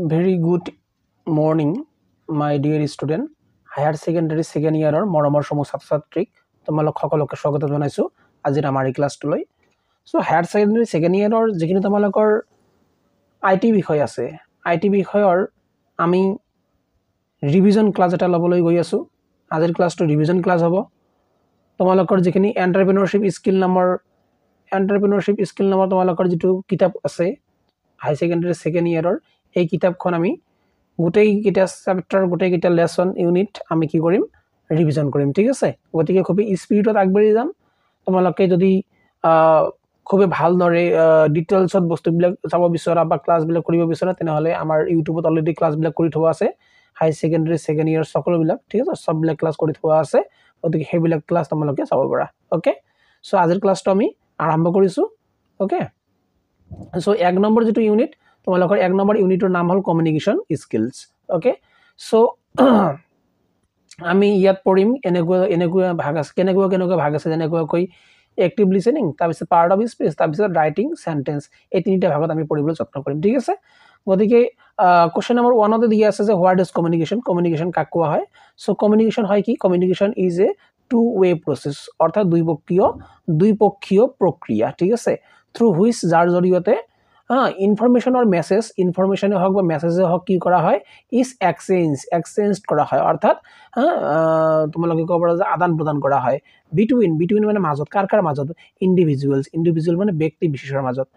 Very good morning, my dear student. Higher secondary second year or মৰমৰ সমূহ ছাত্ৰ-ছাত্ৰীক তোমালোক সকলোকে স্বাগত জনাইছো আজিৰ আমাৰ এই ক্লাছটোলৈ। সো হায়াৰ সেকেন্ডাৰী সেকেন্ড ইয়াৰৰ যিখিনি তোমালোকৰ আইটি বিষয় আছে, আইটি বিষয়ৰ আমি ৰিভিজন ক্লাছ এটা ল'বলৈ গৈ আছো। আজিৰ ক্লাছটো ৰিভিজন ক্লাছ হ'ব। তোমালোকৰ যিখিনি এন্টাৰপ্ৰেনিয়ৰশিপ স্কিল নামৰ তোমালোকৰ যিটো কিতাপ আছে হাই সেকেন্ডাৰী সেকেন্ড ইয়াৰৰ এই কিতাপখন আমি গোটেইকেইটা চেপ্টাৰ গোটেইকেইটা লেসন ইউনিট আমি কি কৰিম ৰিভিজন কৰিম, ঠিক আছে। গতিকে খুব স্পিৰিটত আগবাঢ়ি যাম। তোমালোকে যদি খুব ভালদৰে ডিটেইলছত বস্তুবিলাক চাব বিচৰা বা ক্লাছবিলাক কৰিব বিচৰা তেনেহলে আমাৰ ইউটিউবত অলৰেডি ক্লাছবিলাক কৰি থোৱা আছে। হাই সেকেন্ডাৰী সেকেন্ড ইয়াৰ সকলোবিলাক, ঠিক আছে, সববিলাক ক্লাছ কৰি থোৱা আছে। গতিকে সেইবিলাক ক্লাছ তোমালোকে চাব পাৰা। ওকে, সো আজিৰ ক্লাছটো আমি আৰম্ভ কৰিছো। ওকে, সো 1 নম্বৰ যেটো ইউনিট তোমালোকৰ 1 নম্বৰ ইউনিটৰ নাম হল কমিউনিকেশন স্কিলস। ওকে, সো আমি ইয়াত পঢ়িম এনেকুৱা ভাগ আছে, কেনেকুৱা ভাগ আছে, যেনেকৈ এক্টিভ লিসেনিং, তাৰপিছত পাৰ্ট অফ স্পীচ, তাৰপিছত ৰাইটিং সেন্টেন্স, এই তিনিটা ভাগত আমি পঢ়িবলৈ যত্ন কৰিম, ঠিক আছে। গতিকে কোৱেশ্চন নম্বৰ 1 তে দিয়া আছে যে হোৱাট ইজ কমিউনিকেশন, কমিউনিকেশন কাক কোৱা হয়। সো কমিউনিকেশন হয় কি, communication is a two way process, অৰ্থাৎ দুইপক্ষীয় প্ৰক্ৰিয়া, ঠিক আছে, থ্ৰু হুইচ যাৰ জৰিয়তে ইনফৰমেশন और মেসেজ, ইনফৰমেশনে হোক বা মেসেজে হোক কি কৰা হয়, ইজ এক্সচেঞ্জ কৰা হয়, অৰ্থাৎ তোমালোকে ক'ব পাৰা যে আদান প্ৰদান কৰা হয়। বিটুইন মানে মাজত, কাৰ মাজত, ইন্ডিভিজুৱেল মানে ব্যক্তি বিশেষৰ মাজত।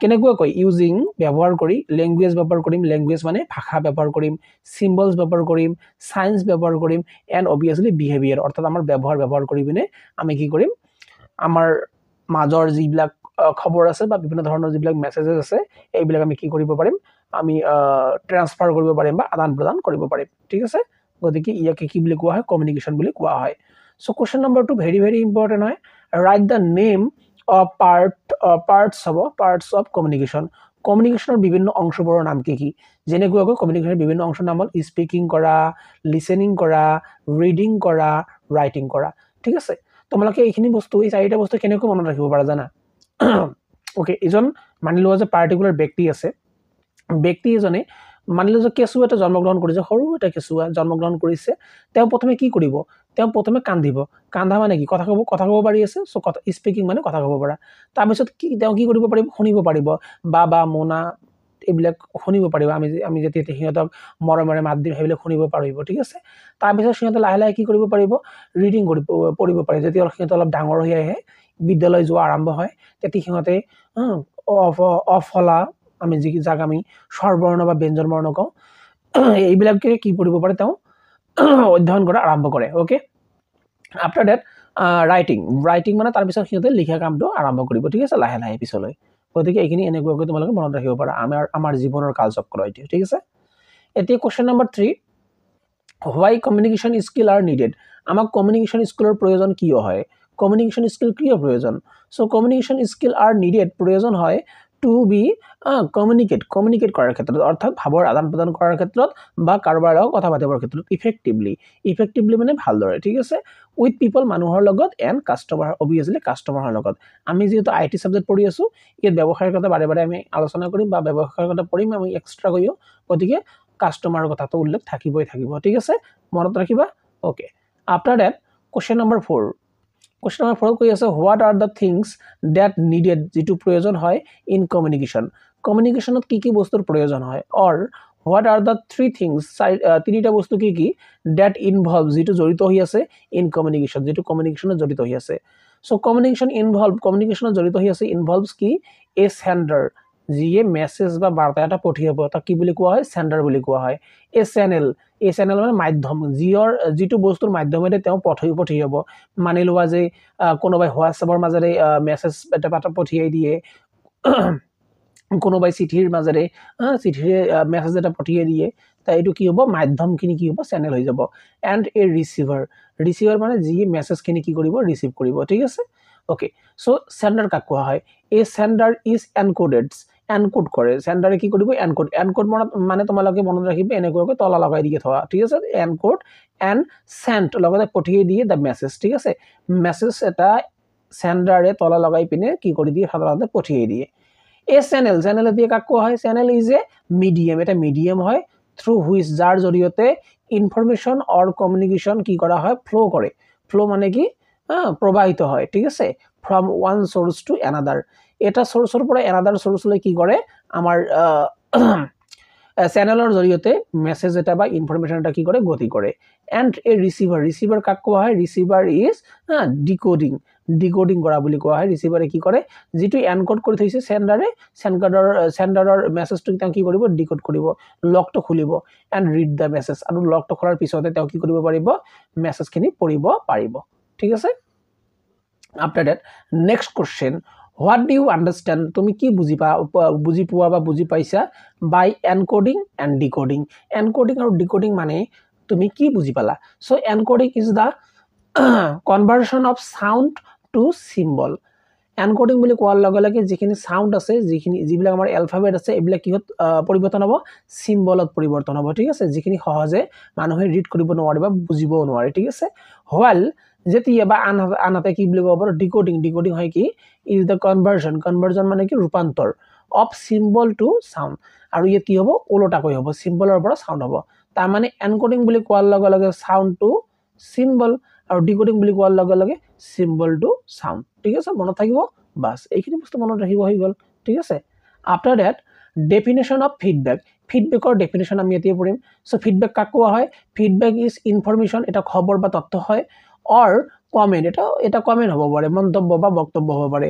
কেনেকুৱা কয়, ইউজিং ব্যৱহাৰ কৰি, ল্যাঙ্গুৱেজ ব্যৱহাৰ কৰিম, ল্যাঙ্গুৱেজ মানে ভাষা ব্যৱহাৰ কৰিম, সিম্বলস ব্যৱহাৰ কৰিম, সায়েন্স ব্যৱহাৰ কৰিম, এন্ড অবভিয়াসলি বিহেভিয়াৰ, অৰ্থাৎ আমাৰ ব্যৱহাৰ কৰি পিনে আমি কি কৰিম, আমাৰ মাজৰ যিবিলাক খবৰ আছে বা বিভিন্ন ধৰণৰ যিবিলাক মেসেজেস আছে এইবিলাক আমি কি কৰিব পাৰিম, আমি ট্ৰান্সফাৰ কৰিব পাৰিম বা আদান প্ৰদান কৰিব পাৰিম, ঠিক আছে। গতিকে ইয়াকে কি বুলি কোৱা হয়, কমিউনিকেশন বুলি কোৱা হয়। So question number 2 very important হয়। Write the name of parts of communication. কমিউনিকেশনৰ বিভিন্ন অংশবোৰৰ নাম কি কি, যেনেকৈ কমিউনিকেশনৰ বিভিন্ন অংশৰ নাম হল স্পিকিং কৰা, লিসেনিং কৰা, ৰিডিং কৰা, ৰাইটিং কৰা, ঠিক আছে। তোমালোকে এইখিনি বস্তু, এই চাৰিটা বস্তু কেনেকৈ মনত ৰাখিব পাৰা জানা। ওকে, এজন মানি লোৱা যে পাৰ্টিকুলাৰ ব্যক্তি আছে, ব্যক্তি এজনে মানি লোৱা যে কেঁচুৱা এটা জন্মগ্ৰহণ কৰিছে, সৰু এটা কেঁচুৱা জন্মগ্ৰহণ কৰিছে। তেওঁ প্ৰথমে কি কৰিব, তেওঁ প্ৰথমে কান্দিব। কান্দা মানে কি, কথা ক'ব পাৰি আছে, সো স্পিকিং মানে কথা ক'ব পাৰা। তাৰপিছত কি তেওঁ কি কৰিব পাৰিব, শুনিব পাৰিব, বাবা মোনা এইবিলাক শুনিব পাৰিব। আমি যেতিয়া সিহঁতক মৰমেৰে মাত দিম সেইবিলাক শুনিব পাৰিব, ঠিক আছে। তাৰপিছত সিহঁতে লাহে লাহে কি কৰিব পাৰিব, ৰিডিং পঢ়িব পাৰিব। যেতিয়া সিহঁতে অলপ ডাঙৰ হৈ আহে, বিদ্যালয় যোৱা আৰম্ভ হয়, তেতিয়া সিহঁতে অফলা, আমি যাক আমি স্বৰবৰ্ণ বা ব্যঞ্জন বৰ্ণ কওঁ, এইবিলাকে কি পঢ়িব পাৰে, তেওঁ অধ্যয়ন কৰা আৰম্ভ কৰে। ওকে, আফটাৰ দ্যাট ৰাইটিং মানে তাৰপিছত সিহঁতে লিখা কামটো আৰম্ভ কৰিব, ঠিক আছে, লাহে লাহে পিছলৈ। গতিকে এইখিনি এনেকুৱাকৈ তোমালোকে মনত ৰাখিব পাৰা আমাৰ জীৱনৰ কালচক্ৰ এইটো, ঠিক আছে। এতিয়া কোৱেশ্চন নম্বৰ 3, হোৱাই কমিউনিকেশন স্কিল আৰ নিডেড। আমাক কমিউনিকেশন স্কিলৰ প্ৰয়োজন কিয় হয়, কমিউনিকেশন স্কিল কিয় প্ৰয়োজন। So communication skill R needed প্ৰয়োজন হয় টু বি কমিউনিকেট কৰাৰ ক্ষেত্ৰত, অৰ্থাৎ ভাৱৰ আদান প্ৰদান কৰাৰ ক্ষেত্ৰত বা কাৰোবাৰ লগত কথা পাতিবৰ ক্ষেত্ৰত ইফেক্টিভলি মানে ভালদৰে, ঠিক আছে, উইথ পিপল মানুহৰ লগত, এণ্ড কাষ্টমাৰ অবভিয়াসলি কাষ্টমাৰৰ লগত। আমি যিহেতু আইটি সাবজেক্ট পঢ়ি আছো, ইয়াত ব্যৱসায়ৰ কথা বাৰে আমি আলোচনা কৰিম বা ব্যৱসায়ৰ কথা পঢ়িম আমি এক্সট্ৰা কৰিও, গতিকে কাষ্টমাৰৰ কথাটো উল্লেখ থাকিব, ঠিক আছে, মনত ৰাখিবা। Okay, after that question number 4 কৈ আছে what are the things that needed, যিটো প্ৰয়োজন হয় ইন কমিউনিকেশন। কমিউনিকেশনত কি বস্তুৰ প্ৰয়োজন হয়, অৰ হোৱাট আৰ দ্য 3 থিংস, তিনিটা বস্তু কি দ্যাট ইনভলভ, যিটো জড়িত হৈ আছে ইন কমিউনিকেশন, যিটো কমিউনিকেশনত জড়িত হৈ আছে। সো কমিউনিকেশনত জড়িত হৈ আছে ইনভলভস কি, এ সেন্ডাৰ, যিয়ে মেসেজ বা বাৰ্তা এটা পঠিয়াব, তাক কি বুলি কোৱা হয়, সেন্ডাৰ বুলি কোৱা হয়। এ চেনেল মানে মাধ্যম, যিটো বস্তুৰ মাধ্যমেৰে তেওঁ পঠিয়াব। মানি লোৱা যে কোনোবাই হোৱাটছএপৰ মাজেৰে মেসেজ এটা পঠিয়াই দিয়ে, কোনোবাই চিঠিৰ মাজেৰে মেসেজ এটা পঠিয়াই দিয়ে, তাই এইটো কি হ'ব, মাধ্যমখিনি কি হ'ব, চেনেল হৈ যাব। এণ্ড এ ৰিচিভাৰ মানে যি মেসেজখিনি কি কৰিব, ৰিচিভ কৰিব, ঠিক আছে। ওকে, সো সেন্ডাৰ কাক কোৱা হয়, এ সেন্ডাৰ ইজ এনকোড কৰে। সেন্ডাৰে কি কৰিব, এনকোড মানে তোমালোকে মনত ৰাখিবা এনেকুৱাকৈ তলা লগাই দিয়ে থোৱা, ঠিক আছে। এনকোড এণ্ড সেন্ড লগতে পঠিয়াই দিয়ে দ্য মেসেজ, ঠিক আছে। মেসেজ এটা সেন্ডাৰে তলা লগাই পিনে কি কৰি দিয়ে, সাধাৰণতে পঠিয়াই দিয়ে। এ চ্যানেল চ্যানেল দিয়ে কাক কোৱা হয় চ্যানেল ইজ এ মিডিয়াম এটা মিডিয়াম হয় থ্ৰু হুইচ যাৰ জৰিয়তে ইনফরমেশন অর কমিউনিকেশন কি করা হয় ফ্লো করে ফ্লো মানে কি প্রবাহিত হয় ঠিক আছে from one source to another এটা সোর্সের পরে অ্যানাদার সোর্সলে কি করে আমার চ্যানেলের জৰিয়তে মেসেজ এটা বা ইনফৰমেশন এটা কি কৰে গতি কৰে এন্ড এ ৰিসিভাৰ ৰিসিভাৰ কাক কোৱা হয় ৰিসিভাৰ ইজ ডিকোডিং ডিকোডিং কৰা বুলি কোৱা হয় ৰিসিভাৰে কি কৰে যেটো এনকোড কৰি থৈছে সেন্ডাৰৰ মেসেজটো তেওঁ কি কৰিব ডিকোড কৰিব লকটো খুলিব এন্ড ৰিড দা মেসেজ আৰু লকটো খোলাৰ পিছতে তেওঁ কি কৰিব পাৰিব মেসেজখিনি পঢ়িব পাৰিব ঠিক আছে after that next question what do you understand তুমি কি বুঝি পোৱা বা বুঝি পাইছা by encoding and decoding encoding আৰু ডিকোডিং মানে তুমি কি বুঝি পালা so encoding is the conversion of sound to symbol encoding বুলি কোৱাৰ লগে লগে যিখিনি সাউন্ড আছে যিবিলাক আমাৰ এলফাবেট আছে এইবিলাক কিহত পৰিৱৰ্তন হ'ব সিম্বলত পৰিৱৰ্তন হ'ব ঠিক আছে যিখিনি সহজে মানুহে ৰিড কৰিব নোৱাৰে বা বুজিব নোৱাৰে ঠিক আছে হোৱাল যেতিয়া বা আনহাতে কি বুলি ক'ব পাৰো ডিকোডিং ডিকোডিং হয় কি ইজ দ্য কনভাৰ্সন মানে কি ৰূপান্তৰ অফ সিম্বল টু সাউন্ড আৰু ইয়াত কি হ'ব ওলোটাকৈ হ'ব সিম্বলৰ পৰা সাউন্ড হ'ব তাৰ মানে এনকোডিং বুলি কোৱাৰ লগে লগে সাউন্ড টু সিম্বল আৰু ডিকোডিং বুলি কোৱাৰ লগে লগে সিম্বল টু সাউন্ড ঠিক আছে মনত থাকিব বাস এইখিনি বস্তু মনত ৰাখিব হৈ গল ঠিক আছে after that definition of feedback ফিডব্যাকৰ ডেফিনেশন আমি এতিয়া পঢ়িম সো ফিডব্যাক কাক কোৱা হয় ফিডব্যাক ইজ ইনফৰমেশন এটা খবৰ বা তথ্য হয় অৰ কমেন্ট এটা কমেন্ট হ'ব পাৰে মন্তব্য বা বক্তব্য হ'ব পাৰে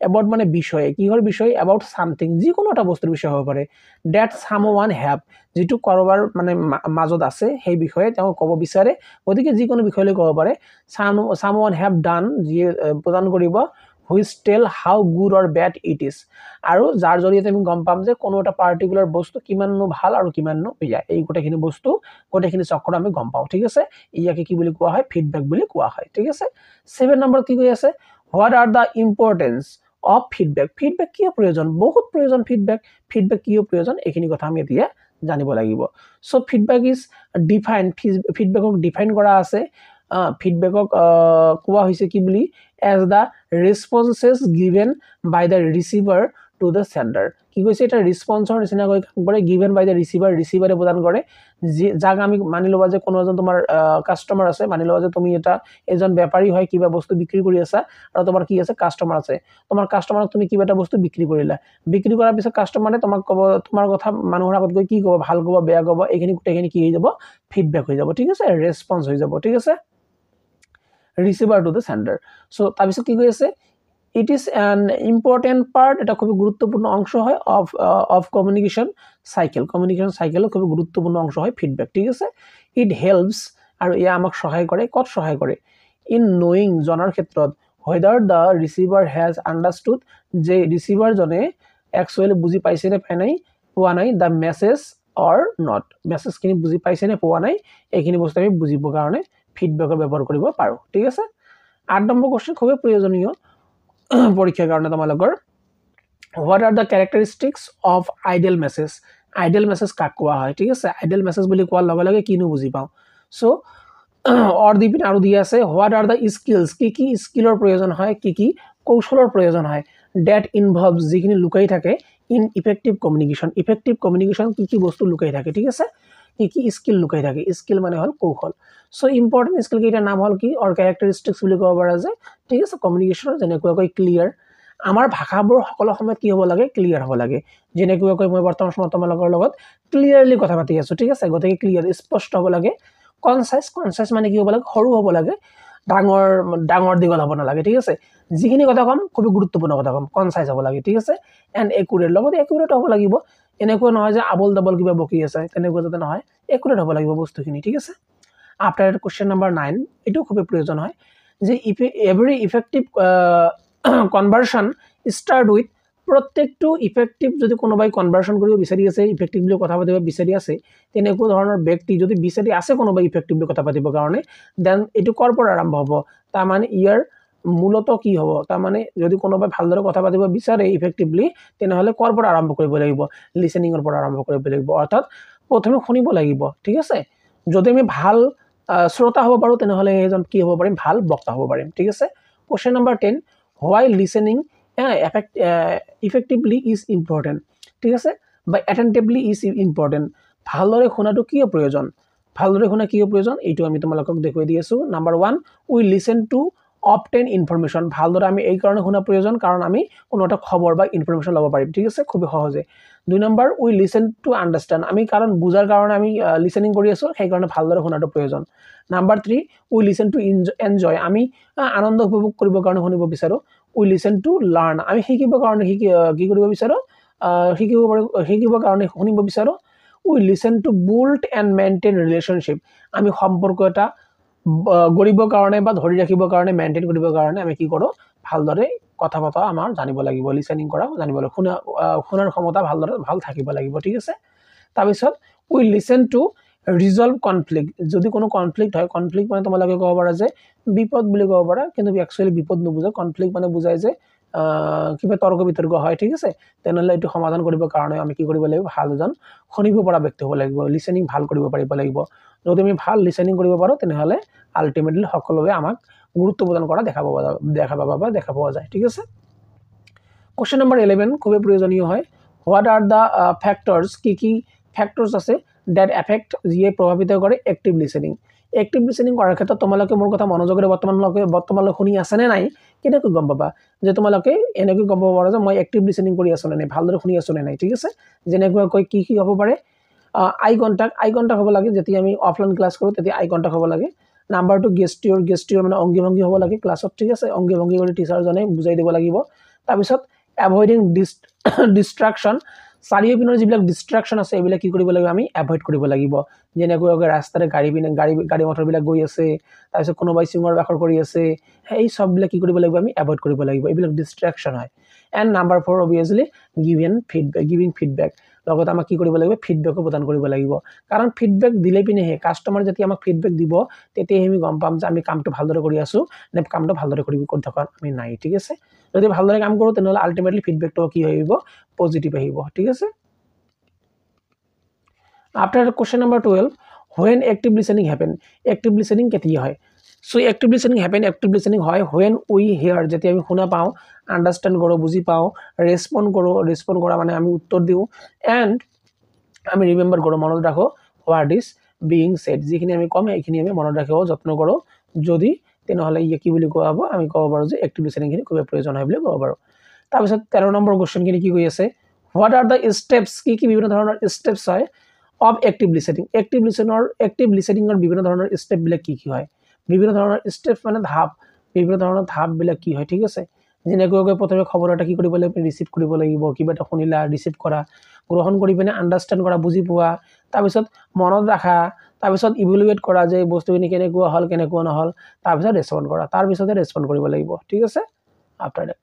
about মানে বিষয়ে কিহৰ বিষয় about something যিকোনো এটা বস্তুৰ বিষয় হ'ব পাৰে that someone have যেটো কৰবাৰ মানে মাজত আছে সেই বিষয়ে তেওঁ ক'ব বিচাৰে গতিকে যিকোনো বিষয়লৈ ক'ব পাৰে someone have done যি প্ৰদান কৰিব which tell how good or bad it is আৰু যাৰ জৰিয়তে আমি গম পাম যে কোনো এটা পাৰ্টিকুলাৰ বস্তু কিমাননো ভাল আৰু কিমাননো বেয়া এই গোটেইখিনি বস্তু গোটেইখিনি চক্ৰ আমি গম পাওঁ ঠিক আছে ইয়াকে কি বুলি কোৱা হয় ফিডব্যাক বুলি কোৱা হয় ঠিক আছে 7 নম্বৰ কি কৈ আছে what are the importance of feedback feedback কিয় প্ৰয়োজন বহুত প্ৰয়োজন feedback কিয় প্ৰয়োজন এইখিনি কথা আমি এতিয়া জানিব লাগিব সো feedback is defined feedbackক ডিফাইন কৰা আছে feedbackক কোৱা হৈছে কি বুলি as the responses given by the receiver to the sender কি কৈছে এটা ৰেসপন্সৰ নিচিনা কৈ কাম কৰে given by the receiver প্ৰদান কৰে যাক আমি মানি লবা যে কোনো এজন তোমাৰ কাস্টমাৰ আছে মানি লবা যে তুমি এটা এজন বেপাৰী হয় কিবা বস্তু বিক্ৰী কৰি আছা আৰু তোমাৰ কি আছে কাস্টমাৰ আছে তোমাৰ কাস্টমাৰক তুমি কিবা এটা বস্তু বিক্ৰী কৰিলা বিক্ৰী কৰাৰ পিছত কাস্টমাৰে তোমাক কব তোমাৰ কথা মানুহৰ আগত গৈ কি কব ভাল কব বেয়া কব এইখিনি গোটেইখিনি কি হৈ যাব ফিডব্যাক হৈ যাব ঠিক আছে ৰেসপন্স হৈ যাব ঠিক আছে receiver to the sender so তাবিসত কি কৈ আছে it is an important part এটা খুব গুরুত্বপূর্ণ অংশ হয় of communication cycle খুব গুরুত্বপূর্ণ অংশ হয় feedback ঠিক আছে it helps আৰু ইয়া আমাক সহায় কৰে কত সহায় কৰে in knowing জনাৰ ক্ষেত্ৰত whether the receiver has understood যে ৰিসিভাৰ জনে actually বুজি পাইছে নে পোৱা নাই the message or not message কিনি বুজি পাইছে নে পোৱা নাই এইখিনি বস্তু আমি বুজিব কাৰণে ফিডব্যাকৰ ব্যৱহাৰ কৰিব পাৰো ঠিক আছে 8 নম্বৰ কোশ্চেন খুব প্ৰয়োজনীয় পৰীক্ষাৰ কাৰণে তোমালোকৰ what are the characteristics of ideal message কাক কোৱা হয় ঠিক আছে ideal message বুলি কোৱাৰ লগে লগে কিনো বুজি পাও সো অৰ দিপিন আৰু দি আছে what are the skills কি স্কিলৰ প্ৰয়োজন হয় কি কৌশলৰ প্ৰয়োজন হয় that involves যিখিনি লুকাই থাকে in effective communication কি বস্তু লুকাই থাকে ঠিক আছে কি স্কিল লুকাই থাকে স্কিল মানে হল কৌশল সো ইম্পৰ্টেন্ট স্কিল কেইটা নাম হল কি অৰ ক্যাৰেক্টাৰিস্টিক্স বুলি ক'ব পাৰা যে ঠিক আছে কমিউনিকেশনৰ যেনেকৈ ক্লিয়াৰ আমাৰ ভাষাবোৰ সকলো সময়ত কি হ'ব লাগে ক্লিয়াৰ হ'ব লাগে যেনেকৈ মই বৰ্তমান সময়ত তোমালোকৰ লগত ক্লিয়াৰলি কথা পাতি আছো ঠিক আছে গতিকে ক্লিয়াৰ স্পষ্ট হ'ব লাগে কনসাইজ মানে কি হ'ব লাগে সৰু হ'ব লাগে ডাঙৰ দিগল হ'ব নালাগে ঠিক আছে যিখিনি কথা কম খুব গুৰুত্বপূৰ্ণ কথা কম কনসাইজ হ'ব লাগে ঠিক আছে এন্ড একুৰেট লগতে একুৰেট হ'ব লাগিব এনেকৈ নহয় যে আবল ডাবল কিবা বকি আছে তেনেকৈ যাতে নহয় একুৰেট হ'ব লাগিব বস্তুখিনি ঠিক আছে আফটার কোশ্চেন নাম্বার 9 এটাও খুব প্রয়োজন হয় যে every effective conversion start with প্রত্যেকটো ইফেক্টিভ যদি কোনোবাই কনভার্সন কৰিব বিচাৰি আছে ইফেক্টিভলি কথা পাতিব বিচাৰি আছে তেনেকুৱা ধৰণৰ ব্যক্তি যদি বিচাৰি আছে কোনোবাই ইফেক্টিভলি কথা পাতিবৰ কাৰণে দেন এটো কৰ পৰা আৰম্ভ হ'ব তাৰ মানে ইয়াৰ মূলত কি হ'ব তাৰ মানে যদি কোনোবাই ভালদৰে কথা পাতিব বিচাৰে ইফেক্টিভলি তেনেহলে কৰ পৰা আৰম্ভ কৰিব লাগিব লিসেনিংৰ পৰা আৰম্ভ কৰিব লাগিব অৰ্থাৎ প্ৰথমে শুনিব লাগিব ঠিক আছে যদি আমি ভাল শ্ৰোতা হ'ব পাৰো তেনেহলে এজন কি হ'ব পাৰিম ভাল বক্তা হ'ব পাৰিম ঠিক আছে question number 10 while listening effectively is important, ঠিক আছে, বা এটেণ্টিভলি ইজ ইম্পৰ্টেণ্ট। ভালদৰে শুনাটো কিয় প্ৰয়োজন, ভালদৰে শুনা কিয় প্ৰয়োজন, এইটো আমি তোমালোকক দেখুৱাই দি আছোঁ। Number 1, we listen to obtain information. ভালদৰে আমি এই কাৰণে শুনা প্ৰয়োজন কাৰণ আমি কোনো এটা খবৰ বা ইনফৰমেশ্যন ল'ব পাৰিম, ঠিক আছে, খুবেই সহজে। 2 number, we listen to understand. আমি কাৰণ বুজাৰ কাৰণে আমি লিসেনিং কৰি আছোঁ, সেইকাৰণে ভালদৰে শুনাটো প্ৰয়োজন। Number 3, we listen to enjoy. আমি আনন্দ উপভোগ কৰিবৰ কাৰণে শুনিব বিচাৰোঁ। We listen two learn. আমি শিকিবৰ কাৰণে কি কৰিব বিচাৰোঁ, শিকিবৰ কাৰণে শুনিব বিচাৰোঁ। We listen to build and maintain relationship. আমি সম্পৰ্ক এটা গঢ়িবৰ কাৰণে বা ধৰি ৰাখিবৰ কাৰণে, মেইনটেইন কৰিবৰ কাৰণে আমি কি কৰোঁ, ভালদৰে কথা পতা আমাৰ জানিব লাগিব, লিসেনিং কৰা জানিব লাগিব, শুনাৰ ক্ষমতা ভাল থাকিব লাগিব, ঠিক আছে। তাৰপিছত উই লিসেন টু ৰিজল্ভ কনফ্লিক্ট। যদি কোনো কনফ্লিক্ট হয়, কনফ্লিক্ট মানে তোমালোকে ক'ব পাৰা যে বিপদ বুলি ক'ব পাৰা, কিন্তু একচুৱেলি বিপদ নুবুজায়। কনফ্লিক্ট মানে বুজায় যে কিবা তৰ্ক বিতৰ্ক হয়, ঠিক আছে, তেনেহ'লে এইটো সমাধান কৰিবৰ কাৰণে আমি কি কৰিব লাগিব, ভাল এজন শুনিব পৰা ব্যক্তি হ'ব লাগিব, লিসেনিং ভাল কৰিব পাৰিব লাগিব। যদি আমি ভাল লিসেনিং কৰিব পাৰোঁ, তেনেহ'লে আল্টিমেটলি সকলোৱে আমাক গুৰুত্ব প্ৰদান কৰা দেখা পোৱা যায়, ঠিক আছে। কোৱেশ্চন নম্বৰ 11 খুবেই প্ৰয়োজনীয় হয়। হোৱাট আৰ দ্য ফেক্টৰ্ছ, কি ফেক্টৰ্ছ আছে ডেট এফেক্ট, যিয়ে প্ৰভাৱিত কৰে এক্টিভ লিসেনিং। এক্টিভ লিসেনিং কৰাৰ ক্ষেত্ৰত তোমালোকে মোৰ কথা মনোযোগেৰে বৰ্তমানলৈ শুনি আছেনে নাই, কেনেকৈ গম পাবা যে তোমালোকে এনেকৈ গম পাব পাৰা যে মই এক্টিভ লিসেনিং কৰি আছোঁ নে নাই, ভালদৰে শুনি আছোঁ নে নাই, ঠিক আছে। যেনেকুৱাকৈ কি হ'ব পাৰে, আই কণ্টেক্ট হ'ব লাগে। যেতিয়া আমি অফলাইন ক্লাছ কৰোঁ তেতিয়া আই কণ্টেক্ট হ'ব লাগে। নাম্বাৰ 2, গেষ্টিয়ৰ মানে অংগী ভংগী হ'ব লাগে ক্লাছত, ঠিক আছে, অংগী ভংগী কৰি টিচাৰজনে বুজাই দিব লাগিব। তাৰপিছত এভইডিং ডিষ্ট্ৰাকশ্যন। চাৰিওপিনৰ যিবিলাক ডিষ্ট্ৰাকশ্যন আছে এইবিলাক কি কৰিব লাগিব, আমি এভইড কৰিব লাগিব। যেনেকৈ ৰাস্তাৰে গাড়ী মটৰবিলাক গৈ আছে, তাৰপিছত কোনোবাই চিঞৰ বাখৰ কৰি আছে, এই চববিলাক কি কৰিব লাগিব, আমি এভইড কৰিব লাগিব, এইবিলাক ডিষ্ট্ৰাকশ্যন হয়। And number 4, obviously giving feedback. লগত আমাক কি কৰিব লাগিব, ফিডবেকো প্ৰদান কৰিব লাগিব। কাৰণ ফিডবেক দিলে পিনেহে কাষ্টমাৰ যেতিয়া আমাক ফিডবেক দিব, তেতিয়াহে আমি গম পাম যে আমি কামটো ভালদৰে কৰি আছোঁ নে কামটো ভালদৰে কৰি থকা আমি নাই, ঠিক আছে। যদি ভালদৰে কাম কৰোঁ তেনেহ'লে আল্টিমেটলি ফিডবেকটো কি আহিব, পজিটিভ আহিব, ঠিক আছে। After question number 12, when active listening happen. Active listening কেতিয়া হয়? সো এক্টিভ লিসেনিং হয় হোৱেন উই হিয়াৰ, যেতিয়া আমি শুনা পাওঁ, আণ্ডাৰষ্টেণ্ড কৰোঁ, বুজি পাওঁ, ৰেছপণ্ড কৰা মানে আমি উত্তৰ দিওঁ, এণ্ড আমি ৰিমেম্বাৰ কৰোঁ, মনত ৰাখোঁ হোৱাট ইজ বিং ছেড। যিখিনি আমি ক'ম সেইখিনি আমি মনত ৰাখিব যত্ন কৰোঁ। যদি তেনেহ'লে কি বুলি কোৱা হ'ব, আমি ক'ব পাৰোঁ যে এক্টিভ লিসেনিংখিনি খুবেই প্ৰয়োজন হয় বুলি ক'ব পাৰোঁ। তাৰপিছত 13 নম্বৰ কুৱেশ্যনখিনি কি কৈ আছে, হোৱাট আৰ দ্য ষ্টেপছ, কি বিভিন্ন ধৰণৰ ষ্টেপছ হয় অফ এক্টিভ লিসেনিং। এক্টিভ লিসেনিঙৰ বিভিন্ন ধৰণৰ ষ্টেপবিলাক কি হয়, বিভিন্ন ধৰণৰ ষ্টেপ মানে বিভিন্ন ধৰণৰ ধাপবিলাক কি হয়, ঠিক আছে। যেনেকৈ প্ৰথমে খবৰ এটা কি কৰিব লাগিব, ৰিচিভ কৰিব লাগিব, কিবা এটা শুনিলা ৰিচিভ কৰা, গ্ৰহণ কৰি পিনে আণ্ডাৰষ্টেণ্ড কৰা, বুজি পোৱা, তাৰপিছত মনত ৰাখা, তাৰপিছত ইভেলুৱেট কৰা যে বস্তুখিনি কেনেকুৱা হ'ল কেনেকুৱা নহ'ল, তাৰপিছত ৰেছপণ্ড কৰা, তাৰপিছতে ৰেছপণ্ড কৰিব লাগিব, ঠিক আছে। আফটাৰ ডেট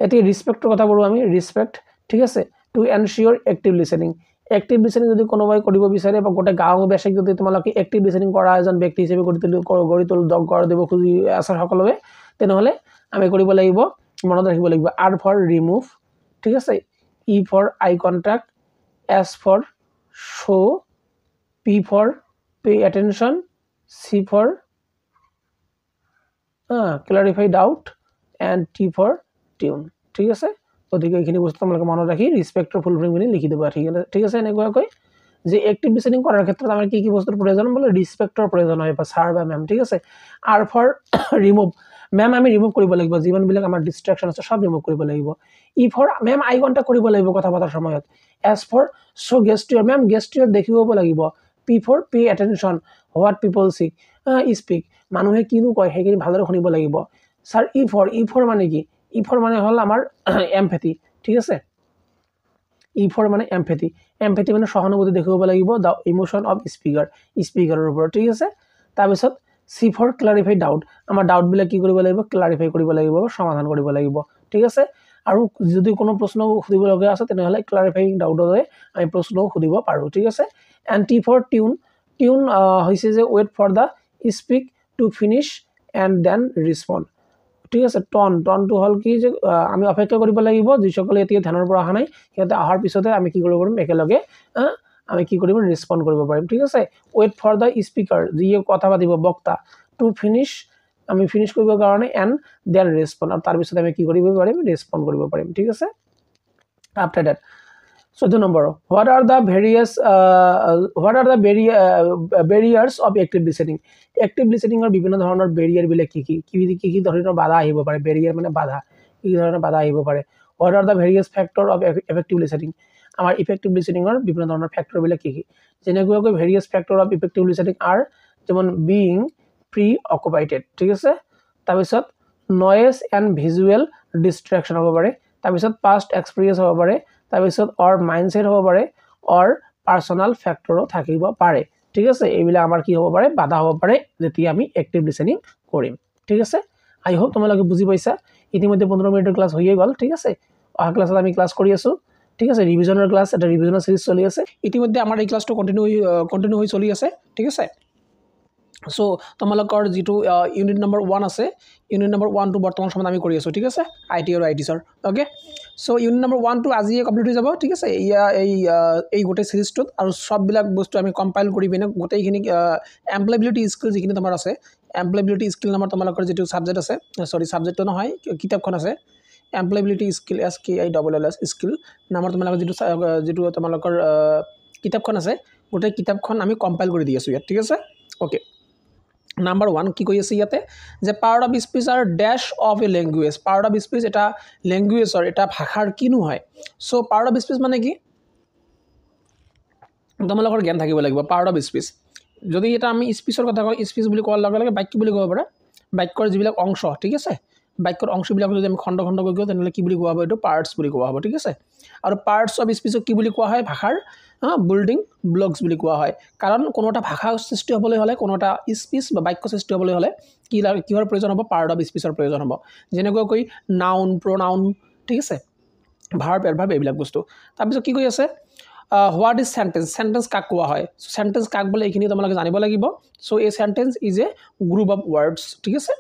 এতিয়া ৰিছপেক্টৰ কথা কৰো আমি, ৰিছপেক্ট, ঠিক আছে, to ensure active listening. Active listening যদি কোনোবাই কৰিব বিচাৰে বা গোটেই গাঁওবাসীক যদি তোমালোকে এক্টিভ লিসেনিং কৰা এজন ব্যক্তি হিচাপে গঢ়ি দিব খুজি আছে সকলোৱে, তেনেহ'লে আমি কৰিব লাগিব, মনত ৰাখিব লাগিব, আৰ ফৰ ৰিমুভ, ঠিক আছে, E for eye contact, S for show', P for pay attention, C for clarify doubt, and T for tune, ঠিক আছে। গতিকে এইখিনি বস্তু তোমালোকে মনত ৰাখি ৰিছপেক্টৰ ফুল ফৰ্মখিনি লিখি দিবা, ঠিক আছে। এনেকুৱাকৈ যে এক্টিভ লিসেনিং কৰাৰ ক্ষেত্ৰত আমাৰ কি বস্তুৰ প্ৰয়োজন, বোলে ৰিছপেক্টৰ প্ৰয়োজন হয়, বা ছাৰ বা মেম, ঠিক আছে। আৰ ফৰ ৰিমুভ, মেম আমি ৰিমুভ কৰিব লাগিব, যিমানবিলাক আমাৰ ডিষ্ট্ৰেকশ্যন আছে চব ৰিমুভ কৰিব লাগিব। ই ফৰ মেম আই কণ্টেক্ট কৰিব লাগিব কথা পতাৰ সময়ত। এছ ফৰ শ্ব' গেষ্টিয়ৰ, মেম গেষ্টিয়ৰ দেখিব লাগিব। P for pay attention, what people speak, মানুহে কিনো কয় সেইখিনি ভালদৰে শুনিব লাগিব। ছাৰ ই ফৰ মানে কি, ই ফৰ মানে হ'ল আমাৰ এমফেথি, ঠিক আছে। ই ফৰ মানে এমফেথি মানে সহানুভূতি দেখুৱাব লাগিব, দ্য ইমোশ্যন অফ স্পিকাৰৰ ওপৰত, ঠিক আছে। তাৰপিছত চি ফৰ ক্লাৰিফাই ডাউট, আমাৰ ডাউটবিলাক কি কৰিব লাগিব, ক্লাৰিফাই কৰিব লাগিব, সমাধান কৰিব লাগিব, ঠিক আছে। আৰু যদি কোনো প্ৰশ্ন সুধিবলগীয়া আছে তেনেহ'লে ক্লাৰিফাইং ডাউটৰে আমি প্ৰশ্নও সুধিব পাৰোঁ, ঠিক আছে। এণ্ড টি ফৰ টিউন হৈছে যে wait for the speak to finish and then respond, ঠিক আছে। টনটো হ'ল কি যে আমি অপেক্ষা কৰিব লাগিব, যিসকলে এতিয়া ধ্যানৰ পৰা অহা নাই সিহঁতে অহাৰ পিছতে আমি কি কৰিব পাৰিম, একেলগে আমি কি কৰিব ৰেছপণ্ড কৰিব পাৰিম, ঠিক আছে। ৱেইট ফৰ দ্য স্পিকাৰ, যিয়ে কথা পাতিব, বক্তা, টু ফিনিছ আমি ফিনিশ কৰিবৰ কাৰণে এণ্ড দেন ৰেছপন্ড আৰু তাৰপিছত আমি কি কৰিব পাৰিম ৰেছপন্ড কৰিব পাৰিম ঠিক আছে after that 14 number what are the barriers of active listening active listeningৰ বিভিন্ন ধৰণৰ বেৰিয়াৰ বিলাক কি ধৰণৰ বাধা আহিব পাৰে বেৰিয়াৰ মানে বাধা কি ধৰণৰ বাধা আহিব পাৰে what are the various factor of effective listening আমাৰ effective listening ৰ বিভিন্ন ধৰণৰ ফ্যাক্টৰ বিলাক কি যেনেকৈ various factor of effective listening are যেমন being preoccupied ঠিক আছে তাৰপিছত noise and visual distraction হ'ব পাৰে তাৰপিছত past experience হ'ব পাৰে তাৰপিছত or mindset হ'ব পাৰে or personal factor থাকিব পাৰে ঠিক আছে এইবিলাক আমাৰ কি হ'ব পাৰে বাধা হ'ব পাৰে যেতিয়া আমি active listening কৰিম ঠিক আছে আই হোপ তোমালোকে বুজি পাইছা ইতিমধ্যে 15 মিনিটৰ ক্লাস হৈয়ে গল ঠিক আছে অহা ক্লাছত আমি ক্লাস কৰি আছো ঠিক আছে ৰিভিজনৰ ক্লাস এটা ৰিভিজনৰ সিৰিজ চলি আছে ইতিমধ্যে আমাৰ এই ক্লাসটো কন্টিনিউ হৈ চলি আছে ঠিক আছে সো তোমালোকৰ যেটো ইউনিট নম্বৰ 1 আছে ইউনিট নম্বৰ 1 টু বৰ্তমান সময়ত আমি কৰি আছো ঠিক আছে আইটি আৰু আইটিছৰ okay so unit number 1 too আজিয়ে কমপ্লিট হৈ যাব ঠিক আছে এই গোটেই সিৰিজটোত আৰু সব বিলাক বস্তু আমি কম্পাইল কৰি বিনে গোটেইখিনি এমপ্লয়াবিলিটি স্কিল যিখিনি তোমাৰ আছে এমপ্লয়াবিলিটি স্কিল নামৰ তোমালোকৰ যেটো সাবজেক্ট আছে সৰি সাবজেক্টটো নহয় কিতাপখন আছে এমপ্লয়াবিলিটি স্কিল SKILLS স্কিল নামৰ তোমালোকৰ যেটো তোমালোকৰ কিতাপখন আছে গোটেই কিতাপখন আমি কম্পাইল কৰি দি আছো ইয়াত ঠিক আছে ওকে Number 1 কি কৈ আছে ইয়াতে যে part of speech R dash of A language part of speech এটা ল্যাঙ্গুয়েজৰ এটা ভাষাৰ কিনো হয় সো পাৰ্ট অফ স্পিচ মানে কি তোমালোকৰ জ্ঞান থাকিব লাগিব পাৰ্ট অফ স্পিচ যদি এটা আমি স্পিচৰ কথা কওঁ স্পিচ বুলি কোৱাৰ লগে লগে বাক্য বুলি ক'ব পাৰা বাক্যৰ যিবিলাক অংশ ঠিক আছে বাক্যৰ অংশবিলাক যদি আমি খণ্ড খণ্ড কৰি কওঁ তেনলে কি বুলি কোৱা হ'ব এটো পাৰ্টস বুলি কোৱা হ'ব ঠিক আছে আৰু পাৰ্টস অফ স্পিচক কি বুলি কোৱা হয় ভাষাৰ বিল্ডিং ব্লকস বুলি কোৱা হয় কাৰণ কোনোটা ভাষা সৃষ্টি হ'বলৈ হলে কোনোটা স্পিচ বা বাক্য সৃষ্টি হ'বলৈ হলে কিহৰ প্ৰয়োজন হ'ব পাৰ্ট অফ স্পিচৰ প্ৰয়োজন হ'ব যেনেকৈ নাউন প্ৰনাউন ঠিক আছে ভাৰ্ব এডভাৰ্ব এইবিলাক বস্তু তাৰপিছত কি কৈ আছে হোৱাট ইজ সেন্টেন্স কাক কোৱা হয় সেন্টেন্স কাক বলে এইখিনি তোমালোকে জানিব লাগিব so a sentence is a group of words ঠিক আছে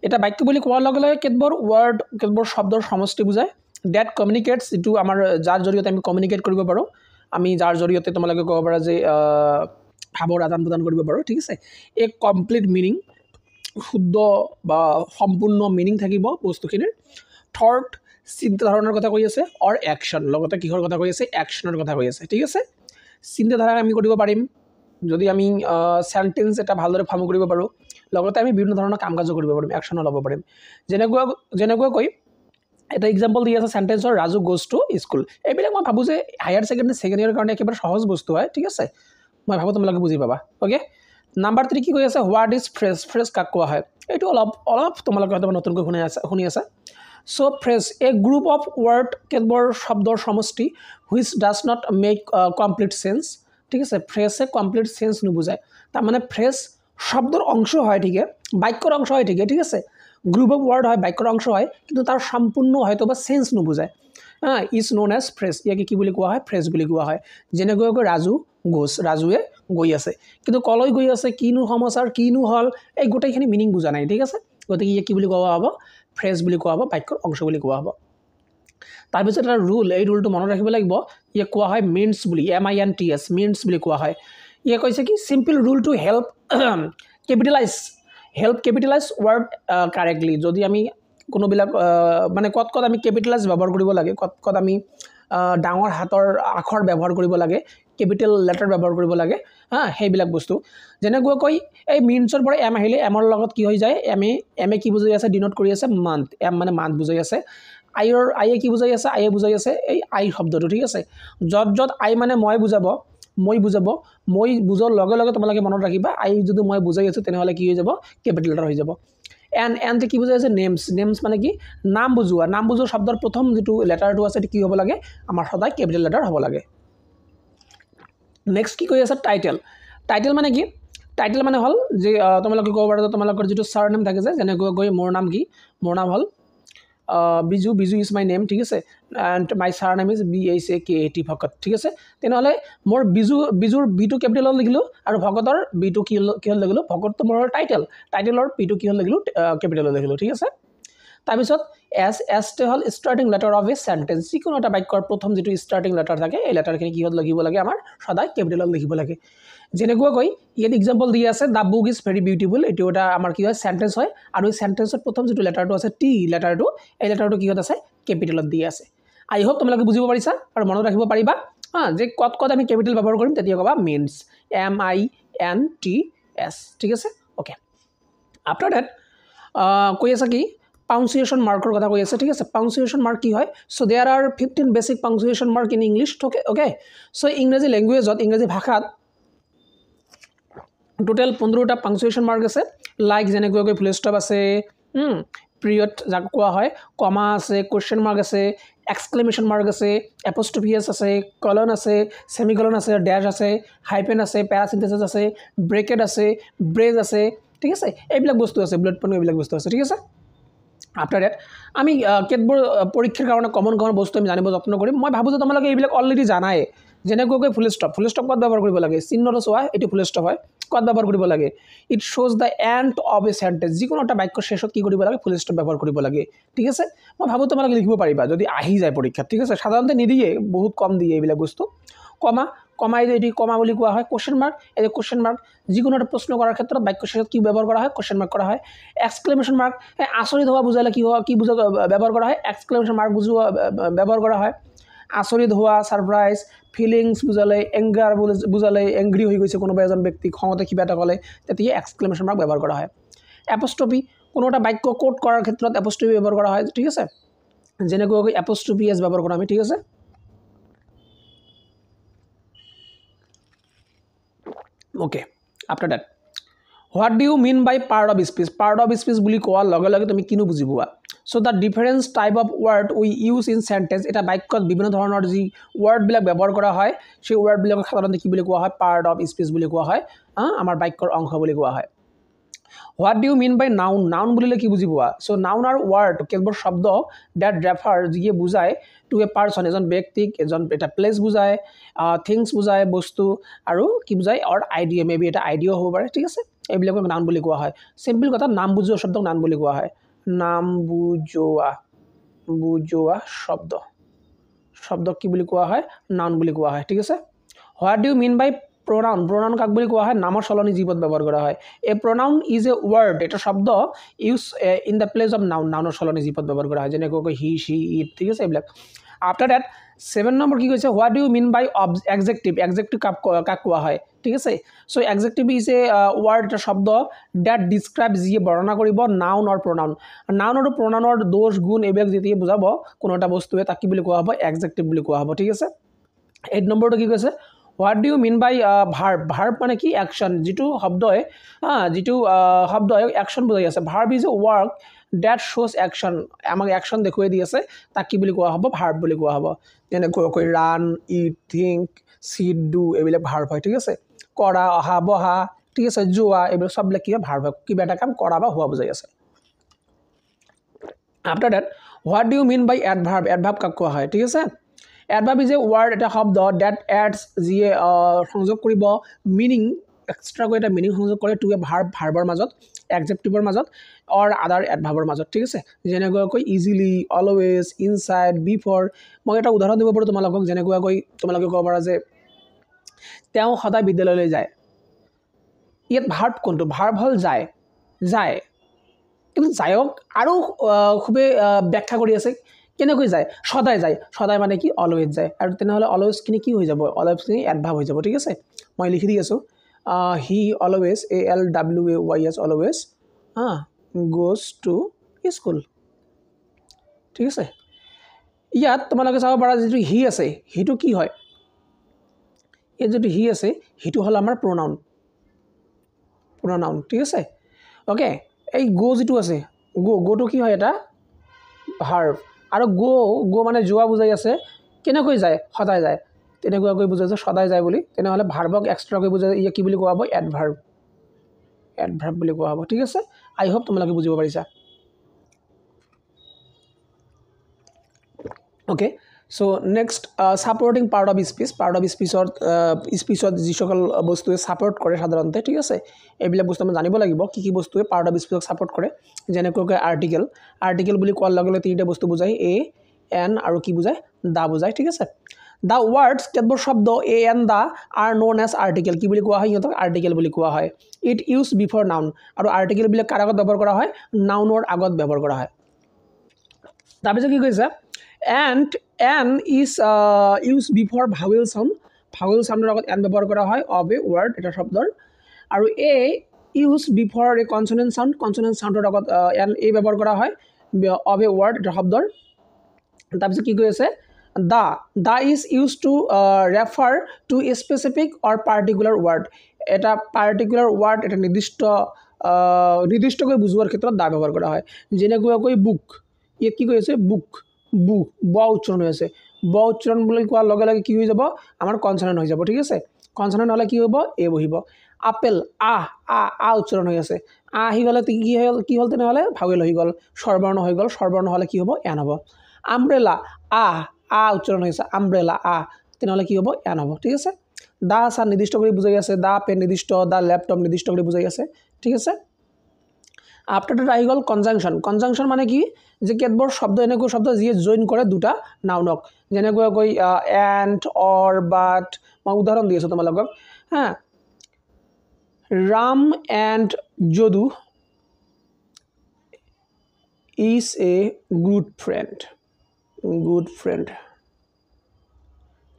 এটা বাক্য বুলি কোৱাৰ লগে লগে কেতবৰ ওয়াৰ্ড কেতবৰ শব্দৰ সমষ্টি বুজায় দ্যাট কমিউনিকেটস ইটো আমাৰ যাৰ জৰিয়তে আমি কমিউনিকেট কৰিব পাৰো আমি যাৰ জৰিয়তে তোমালোকে ক'ব পাৰা যে ভাৱৰ আদান প্ৰদান কৰিব পাৰো ঠিক আছে এক কমপ্লিট মিনিং শুদ্ধ বা সম্পূৰ্ণ মিনিং থাকিব বস্তুখিনিৰ থট চিন্তা ধাৰণাৰ কথা কৈ আছে অৰ অ্যাকশন লগতে কিহৰ কথা কৈ আছে অ্যাকশনৰ কথা কৈ আছে ঠিক আছে চিন্তা ধাৰা আমি কৰিব পাৰিম যদি আমি সেন্টেন্স এটা ভালদৰে ফৰ্ম কৰিব পাৰো লগতে আমি বিভিন্ন ধৰণৰ কাম কাজ কৰিব পাৰিম অ্যাকশন ল'ব পাৰিম যেনেকৈ এটা এক্সাম্পল দি আছে সেন্টেন্সৰ ৰাজু গোজ টু স্কুল এইবিলাক মই ভাবো যে হায়াৰ সেকেন্ডাৰী সেকেন্ড ইয়াৰৰ কাৰণে একেবাৰে সহজ বস্তু হয় ঠিক আছে মই ভাবো তোমালোকে বুজি পাবা ওকে নাম্বাৰ 3 কি কৈ আছে হোৱাট ইজ ফ্ৰেজ কাক কোৱা হয় এইটো অলপ তোমালোকে হয়তো নতুনকৈ শুনি আছে so phrase a group of word কেতবৰ শব্দৰ সমষ্টি which does not make complete sense ঠিক আছে ফ্ৰেজে কমপ্লিট সেন্স নুবুজায় তাৰ মানে ফ্ৰেজ শব্দৰ অংশ হয় ঠিক আছে বাক্যৰ অংশ হয় ঠিক আছে গ্ৰুপ অফ ওয়াৰ্ড হয় বাক্যৰ অংশ হয় কিন্তু তাৰ সম্পূৰ্ণ হয়তো বা সেন্স নুবুজায় ইজ নোন এজ ফ্ৰেজ ইয়াকে কি বুলি কোৱা হয় ফ্ৰেজ বুলি কোৱা হয় যেনেকৈ ৰাজুৱে গৈ আছে কিন্তু কলৈ গৈ আছে কিনো সমাচাৰ কিনো হল এই গোটেইখিনি মিনিং বুজা নাই ঠিক আছে গতিকে ইয়াক কি বুলি কোৱা হ'ব ফ্ৰেজ বুলি কোৱা হ'ব বাক্যৰ অংশ বুলি কোৱা হ'ব তাৰপিছত এটা ৰুল এই ৰুলটো মনত ৰাখিব লাগিব ইয়াক কোৱা হয় মিন্স বুলি MINTS মিন্স বুলি কোৱা হয় ইয়ে কৈছে কি simple rule to help capitalise word correctly যদি আমি কোনোবিলাক মানে কত আমি ক্যাপিটালাইজ ব্যৱহাৰ কৰিব লাগে কত আমি ডাঙৰ হাতৰ আখৰ ব্যৱহাৰ কৰিব লাগে ক্যাপিটাল লেটাৰ ব্যৱহাৰ কৰিব লাগে সেইবিলাক বস্তু যেনেকৈ এই মিন্সৰ পৰা এম আহিলে এমৰ লগত কি হৈ যায় এম কি বুজাই আছে ডিনোট কৰি আছে মান্থ এম মানে মান্থ বুজাই আছে আইয়ে কি বুজাই আছে আইয়ে বুজাই আছে এই আই শব্দটো ঠিক আছে যত আই মানে মই বুজাব মই বুজৰ লগে লগে তোমালোকে মনত ৰাখিবা আই যদি মই বুজাই আছো তেনেহলে কি হৈ যাব ক্যাপিটাল লেটাৰ হৈ যাব এন্ড কি বুজাই আছে নেমস মানে কি নাম বুজোৱা শব্দৰ প্ৰথম যেটো লেটাৰটো আছে কি হ'ব লাগে আমাৰ সদায় ক্যাপিটাল লেটাৰ হ'ব লাগে নেক্সট কি কৈ আছে টাইটেল মানে কি টাইটেল মানে হল যে তোমালোকে ক'ব পাৰা তোমালোকৰ যেটো সাৰনেম থাকে যে যেনেকৈ মোৰ নাম কি মোৰ নাম হল বিজু ইজ মাই নেম ঠিক আছে এন্ড মাই সাৰনেম ইজ BHAKAT ভকত ঠিক আছে তেনেহলে মোৰ বিজুৰ বিটো ক্যাপিটালত লিখিলো আৰু ভকতৰ বিটো কি হল লিখিলো ভকতটো মোৰ টাইটেলৰ বিটো কি হল লিখিলো ক্যাপিটালত লিখিলো ঠিক আছে তাৰপিছত এছটো হ'ল starting letter of A sentence যিকোনো এটা বাক্যৰ প্ৰথম যিটো ষ্টাৰ্টিং লেটাৰ থাকে এই লেটাৰখিনি কিহত লিখিব লাগে আমাৰ সদায় কেপিটেলত লিখিব লাগে যেনেকুৱাকৈ ইয়াত এক্সাম্পল দি আছে the book is very beautiful এইটো এটা আমাৰ কি হয় চেণ্টেন্স হয় আৰু এই চেণ্টেন্সৰ প্ৰথম যিটো লেটাৰটো আছে টি লেটাৰটো এই লেটাৰটো কিহত আছে কেপিটেলত দি আছে আই হোপ তোমালোকে বুজিব পাৰিছা আৰু মনত ৰাখিব পাৰিবা যে কত আমি কেপিটেল ব্যৱহাৰ কৰিম তেতিয়া ক'বা মিন্স MINTS ঠিক আছে ওকে আফটাৰ দ্যাট কৈ আছে কি পাংচুৱেশ্যন মাৰ্কৰ কথা কৈ আছে ঠিক আছে পাংচুৱেশ্যন মাৰ্ক কি হয় so there are 15 basic punctuation mark in English okay so ইংৰাজী ল্যাঙ্গুৱেজত ইংৰাজী ভাষাত টোটাল 15টা পাংচুৱেশ্যন মাৰ্ক আছে লাইক যেনেকৈ ফুল ষ্টপ আছে পিৰিয়ড যাক কোৱা হয় কমা আছে কোৱেশ্চন মাৰ্ক আছে এক্সক্লেমেশ্যন মাৰ্ক আছে এপোষ্ট্ৰফি আছে কলন আছে সেমিকলন আছে ড্যাশ আছে হাইফেন আছে প্যাৰাচিন্থেসিস আছে ব্ৰেকেট আছে ব্ৰেজ আছে ঠিক আছে এইবিলাক বস্তু আছে বুলেট পইণ্ট এইবিলাক বস্তু আছে ঠিক আছে আফটাৰ দ্যাট আমি কেতবোৰ পৰীক্ষাৰ কাৰণে কমন বস্তু আমি জানিব যত্ন কৰিম মই ভাবো যে তোমালোকে এইবিলাক অলৰেডি জানাই যেনেকৈ ফুল ষ্টপ কত ব্যৱহাৰ কৰিব লাগে চিহ্নটো চোৱা এটো ফুল ষ্টপ হয় কত ব্যৱহাৰ কৰিব লাগে it shows the and of a sentence যিকোনো এটা বাক্যৰ শেষত কি কৰিব লাগে ফুল ষ্টপ ব্যৱহাৰ কৰিব লাগে ঠিক আছে মই ভাবো তোমালোকে লিখিব পাৰিবা যদি আহি যায় পৰীক্ষাত ঠিক আছে সাধাৰণতে নিদিয়ে বহুত কম দিয়ে এইবিলাক বস্তু কমা এটি কমা বুলি কোৱা হয় কোশ্চেন মাৰ্ক এই কোশ্চেন মাৰ্ক যিকোনো এটা প্ৰশ্ন কৰাৰ ক্ষেত্ৰত বাক্য শেষত কি ব্যৱহাৰ কৰা হয় কোশ্চেন মাৰ্ক কৰা হয় এক্সক্লেমেশ্যন মাৰ্ক আচৰিত হোৱা বুজালে কি বুজা ব্যৱহাৰ কৰা হয় এক্সক্লেমেশ্যন মাৰ্ক বুজোৱা ব্যৱহাৰ কৰা হয় আচৰিত হোৱা সাৰপ্ৰাইজ ফিলিংস বুজালে এংগাৰ বুজালে এংগ্ৰি হৈ গৈছে কোনোবা এজন ব্যক্তি খঙতে কিবা এটা ক'লে তেতিয়া এক্সক্লেমেশ্যন মাৰ্ক ব্যৱহাৰ কৰা হয় এপোষ্ট্ৰফি কোনো এটা বাক্য কোট কৰাৰ ক্ষেত্ৰত এপোষ্ট্ৰফি ব্যৱহাৰ কৰা হয় ঠিক আছে যেনেকৈ এপোষ্ট্ৰফি এছ ব্যৱহাৰ কৰা আমি ঠিক আছে okay after that what do you mean by part of speech বুলি কোৱাৰ লগে লগে তুমি কিনো বুজি পোৱা so the difference type of word we use in sentence এটা বাক্যত বিভিন্ন ধৰণৰ যি ওয়াৰ্ডবিলাক ব্যৱহাৰ কৰা হয় সেই ওয়াৰ্ডবিলাকক সাধাৰণতে কি বুলি কোৱা হয় পাৰ্ট অফ স্পীচ বুলি কোৱা হয় আমাৰ বাক্যৰ অংশ বুলি কোৱা হয় what do you mean by noun বুলিলে কি বুজি পোৱা সো নাউন আৰু ওয়াৰ্ড কেৱল শব্দ দ্যাট ৰেফাৰ যিয়ে বুজায় টু এ পাৰ্সন এজন ব্যক্তিক এজন এটা প্লেস বুজায় থিংস বুজায় বস্তু আৰু কি বুজায় অৰ আইডিয়া মেবি এটা আইডিয়াও হ'ব পাৰে ঠিক আছে এইবিলাকক নাউন বুলি কোৱা হয় সিম্পল কথা নাম বুজোৱা শব্দক নাউন বুলি কোৱা হয় নাম বুজোৱা শব্দ কি বুলি কোৱা হয় নাউন বুলি কোৱা হয় ঠিক আছে what do you mean by pronoun কাক বুলি কোৱা হয় নামৰ সলনি জীবত ব্যৱহাৰ কৰা হয় a pronoun is a word এটা শব্দ use in the place of নাউনৰ সলনি জীবত ব্যৱহাৰ কৰা হয় যেনেকৈ হি শি ইট ঠিক আছে এইবিলাক আফটাৰ দ্যাট 7 নম্বৰ কি কৈছে what do you mean by adjective কাক কোৱা হয় ঠিক আছে so adjective is a word এটা শব্দ দ্যাট ডিসক্ৰাইব যিয়ে বৰ্ণনা কৰিব নাউন অৰ pronoun নাউন আৰু pronounৰ দোষ গুণ এইবিলাক যেতিয়া বুজাব কোনো এটা বস্তুৱে তাক কি বুলি কোৱা হ'ব এডজেক্টিভ বুলি কোৱা হ'ব ঠিক আছে 8 নম্বৰটো কি কৈছে what do you mean by verb মানে কি অ্যাকশন যিটো শব্দই অ্যাকশন বুজাই আছে verb is a work that shows action আমাক অ্যাকশন দেখুৱাই দি আছে তাক কি বুলি কোৱা হ'ব ভাৰ্ব বুলি কোৱা হ'ব যেনেকৈ run eat think sit do এইবিলাক ভাৰ্ব হয় ঠিক আছে কৰা অহা বহা ঠিক আছে যোৱা এইবিলাক সববিলাক কি হয় ভাৰ্ব হয় কিবা এটা কাম কৰা বা হোৱা বুজাই আছে after that what do you mean by adverb কাক কোৱা হয় ঠিক আছে এডভাৰ্ব ইজ এ ওয়াৰ্ড এটা শব্দ দ্যাট এডস যিয়ে সংযোগ কৰিব মিনিং এক্সট্ৰাকৈ এটা মিনিং সংযোগ কৰে টু এ ভাৰ্বৰ মাজত এডজেক্টিভৰ মাজত অৰ আদাৰ এডভাৰ্বৰ মাজত ঠিক আছে যেনেকৈ ইজিলি অলৱেজ ইনসাইড বিফৰ মই এটা উদাহৰণ দিব পাৰোঁ তোমালোকক যেনেকৈ তোমালোকে ক'ব পাৰা যে তেওঁ সদায় বিদ্যালয়লৈ যায় ইয়াত ভাৰ্ব কোনটো ভাৰ্ব হ'ল যায় কিন্তু যায়ক আৰু খুবেই ব্যাখ্যা কৰি আছে কেনেকৈ যায় সদায় মানে কি অলৱেজ যায় আৰু তেনেহ'লে অলৱেজখিনি কি হৈ যাব অলৱেজখিনি এডভাৰ্ব হৈ যাব ঠিক আছে মই লিখি দি আছোঁ he always ALWAYS always goes to school ঠিক আছে ইয়াত তোমালোকে চাব পাৰা যিটো হি আছে হিটো কি হয় এই যিটো হি আছে হিটো হ'ল আমাৰ pronoun ঠিক আছে ওকে এই গো যিটো আছে গোটো কি হয় এটা ভাৰ্ব আৰু গো মানে যোৱা বুজাই আছে কেনেকৈ যায় সদায় যায় তেনেকুৱাকৈ বুজাইছে সদায় যায় বুলি তেনেহ'লে ভাৰ্বক এক্সট্ৰাকৈ বুজাই ইয়া কি বুলি কোৱা হ'ব এডভাৰ্ব বুলি কোৱা হ'ব ঠিক আছে আই হোপ তোমালোকে বুজিব পাৰিছা okay so next supporting part of speech স্পিচত যি সকল বস্তুৱে সাপোৰ্ট কৰে সাধাৰণতে ঠিক আছে এইবিলাক বস্তু আমি জানিব লাগিব কি বস্তুৱে পাৰ্ট অফ স্পিচক সাপোৰ্ট কৰে যেনেকৈ আৰ্টিকেল বুলি কোৱাৰ লগে লগে তিনিটা বস্তু বুজায় এ এন আৰু কি বুজায় দা বুজায় ঠিক আছে The words কেতবোৰ শব্দ a and the are known as article কি বুলি কোৱা হয় ইহঁতক আৰ্টিকেল বুলি কোৱা হয় it used before noun আৰু আৰ্টিকেল বিলাক কাৰ আগত ব্যৱহাৰ কৰা হয় নাউনৰ আগত ব্যৱহাৰ কৰা হয় তাৰপিছত কি কৈছে and n is used before vowel soundৰ আগত n ব্যৱহাৰ কৰা হয় of a word এটা শব্দৰ আৰু a used before a consonant soundৰ আগত n a ব্যৱহাৰ কৰা হয় of a word এটা শব্দৰ তাৰপিছত কি কৈছে the is used to refer to a specific or particular word এটা particular word এটা নিৰ্দিষ্টকৈ বুজোৱাৰ ক্ষেত্ৰত দা ব্যৱহাৰ কৰা হয় যেনেকৈ বুক ইয়াত কি কৈছে বুক বু ব উচ্চাৰণ হৈ আছে ব উচ্চাৰণ বুলি কোৱাৰ লগে লগে কি হৈ যাব আমাৰ কনসনেন্ট হৈ যাব ঠিক আছে কনসনেন্ট হলে কি হ'ব এ বহিব আপেল আ উচ্চাৰণ হৈ আছে আহি গলে কি হল তেনেহলে ভাৱেল হৈ গল স্বৰবৰ্ণ হৈ গল স্বৰবৰ্ণ হলে কি হ'ব এন হ'ব আমব্ৰেলা আ উচ্চাৰণ হৈছে আমব্ৰেলা তেনেহলে কি হ'ব এন হ'ব ঠিক আছে দা সা নিৰ্দিষ্ট কৰি বুজাই আছে দা পেন নিৰ্দিষ্ট দা ল্যাপটপ নিৰ্দিষ্ট কৰি বুজাই আছে ঠিক আছে আফটাৰ দ্যাট আহি গল কনজাংশন মানে কি যে কেতবোৰ শব্দ এনেকৈ শব্দ যিয়ে জয়েন কৰে দুটা নাউনক যেনেকৈ এণ্ড অৰ বাট মই উদাহৰণ দি আছো তোমালোকক হা Ram and Jadu is a good friend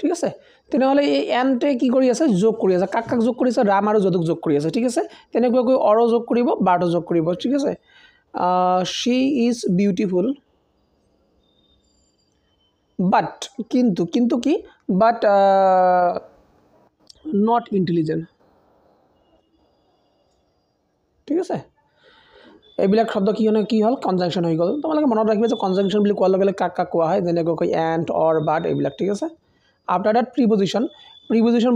ঠিক আছে তেনেহলে এই এনটে কি কৰি আছে যোগ কৰি আছে কাক যোগ কৰিছে ৰাম আৰু যদুক যোগ কৰি আছে ঠিক আছে তেনেকৈ অৰ যোগ কৰিব বাট যোগ কৰিব ঠিক আছে she is beautiful but কিন্তু কি but not intelligent ঠিক আছে এইবিলাক শব্দ কি হল কনজাংশন হৈ গল তোমালোকে মনত ৰাখিবা যে কনজাংশন বুলি কোৱাৰ লগে লগে কাক কোৱা হয় যেনেকৈ এণ্ড অৰ বাট এইবিলাক ঠিক আছে আফটাৰ দ্যাট প্ৰিপজিশন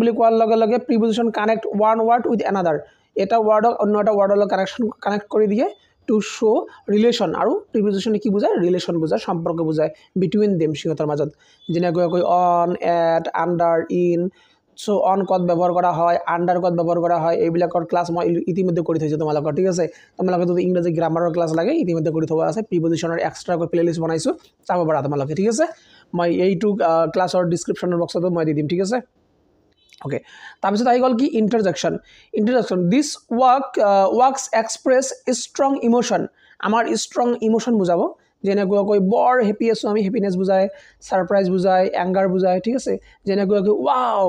বুলি কোৱাৰ লগে লগে preposition connect one word with another এটা ৱাৰ্ডক অন্য এটা ৱাৰ্ডৰ লগত কানেক্ট কৰি দিয়ে টু শো ৰিলেশ্যন আৰু প্ৰিপজিশনে কি বুজায় ৰিলেশ্যন বুজায় সম্পৰ্ক বুজায় বিটুইন দেম সিহঁতৰ মাজত যেনেকৈ on at under in so on কত ব্যৱহাৰ কৰা হয় আণ্ডাৰ কত ব্যৱহাৰ কৰা হয় এইবিলাকৰ ক্লাছ মই ইতিমধ্যে কৰি থৈছোঁ তোমালোকৰ ঠিক আছে তোমালোকে যদি ইংৰাজী গ্ৰামাৰৰ ক্লাছ লাগে ইতিমধ্যে কৰি থোৱা আছে প্ৰিপজিশনৰ এক্সট্ৰাকৈ প্লেলিষ্ট বনাইছোঁ চাব পাৰা তোমালোকে ঠিক আছে মই এইটো ক্লাছৰ ডিছক্ৰিপশ্যনৰ বক্সতো মই দি দিম ঠিক আছে ওকে তাৰপিছত আহি গ'ল কি ইণ্টাৰজেকশ্যন দিছ ৱৰ্কছ এক্সপ্ৰেছ ষ্ট্ৰং ইমোশ্যন আমাৰ ষ্ট্ৰং ইমোশ্যন বুজাব যেনেকৈ বৰ হেপী আছোঁ আমি হেপিনেছ বুজায় ছাৰপ্ৰাইজ বুজায় এংগাৰ বুজায় ঠিক আছে যেনেকৈ ৱাও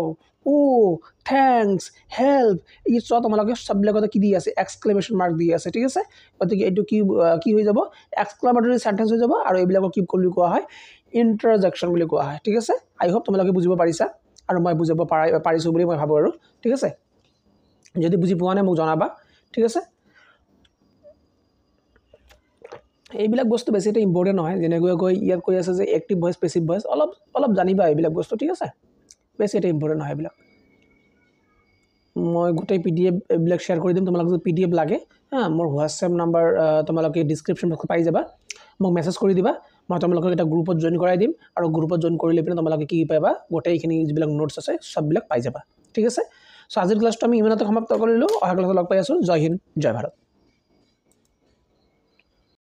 থেংকছ হেল্প ই চোৱা তোমালোকে সববিলাকতে কি দি আছে এক্সক্লেমেশ্যন মাৰ্ক দি আছে ঠিক আছে গতিকে এইটো কি হৈ যাব এক্সক্লেমেটৰী সেন্টেন্স হৈ যাব আৰু এইবিলাকক কি বুলি কোৱা হয় ইণ্টাৰজেকশ্যন বুলি কোৱা হয় ঠিক আছে আই হোপ তোমালোকে বুজিব পাৰিছা আৰু মই বুজাব পাৰিছোঁ বুলি মই ভাবোঁ আৰু ঠিক আছে যদি বুজি পোৱা নাই মোক জনাবা ঠিক আছে এইবিলাক বস্তু বেছি এটা ইম্পৰ্টেণ্ট নহয় যেনেকৈ ইয়াত কৈ আছে যে এক্টিভ ভইচ পেছিভ ভইচ অলপ জানিবা এইবিলাক বস্তু ঠিক আছে বেছি এটা ইম্পৰ্টেণ্ট নহয় এইবিলাক মই গোটেই PDF এইবিলাক শ্বেয়াৰ কৰি দিম তোমালোকে যদি PDF লাগে মোৰ হোৱাটছএপ নাম্বাৰ তোমালোকে ডিছক্ৰিপশ্যন বক্সত পাই যাবা মোক মেছেজ কৰি দিবা মই তোমালোকক এটা গ্ৰুপত জইন কৰাই দিম আৰু গ্ৰুপত জইন কৰিলে পিনে তোমালোকে কি পাবা গোটেইখিনি যিবিলাক নোটছ আছে সববিলাক পাই যাবা ঠিক আছে সো আজিৰ ক্লাছটো আমি ইমানতে সমাপ্ত কৰিলোঁ অহা ক্লাছত লগ পাই আছোঁ জয় হিন্দ জয় ভাৰত